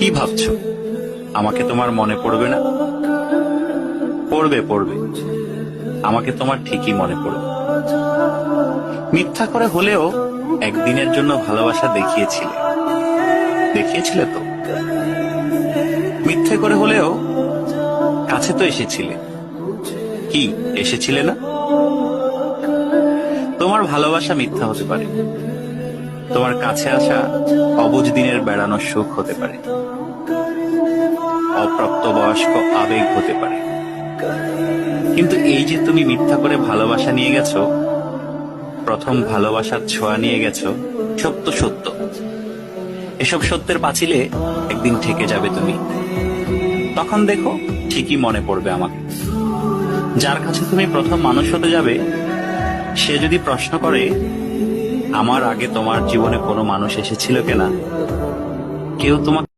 কি ভাবছো আমাকে তোমার মনে পড়বে না? পড়বে পড়বে, আমাকে তোমার ঠিকই মনে পড়বে। মিথ্যা করে হলেও একদিনের জন্য ভালোবাসা দেখিয়েছিলে, দেখিয়েছিলে তো। মিথ্যে করে হলেও কাছে তো এসেছিলে, কি এসেছিলে না? তোমার ভালোবাসা মিথ্যা হতে পারে, তোমার কাছে আসা অবুঝ দিনের বেড়ানোর সুখ হতে পারে, অপ্রাপ্তবয়স্ক আবেগ হতে পারে। কিন্তু এই যে তুমি মিথ্যা করে ভালোবাসা নিয়ে গেছো, প্রথম ভালোবাসার ছোঁয়া নিয়ে গেছো, সত্য সত্য। এসব সত্যের পাঁচিলে একদিন ঠেকে যাবে তুমি। তখন দেখো ঠিকই মনে পড়বে আমাকে। যার কাছে তুমি প্রথম মানুষ হতে যাবে, সে যদি প্রশ্ন করে আমার আগে তোমার জীবনে কোনো মানুষ এসেছিল কিনা, কেউ তোমাকে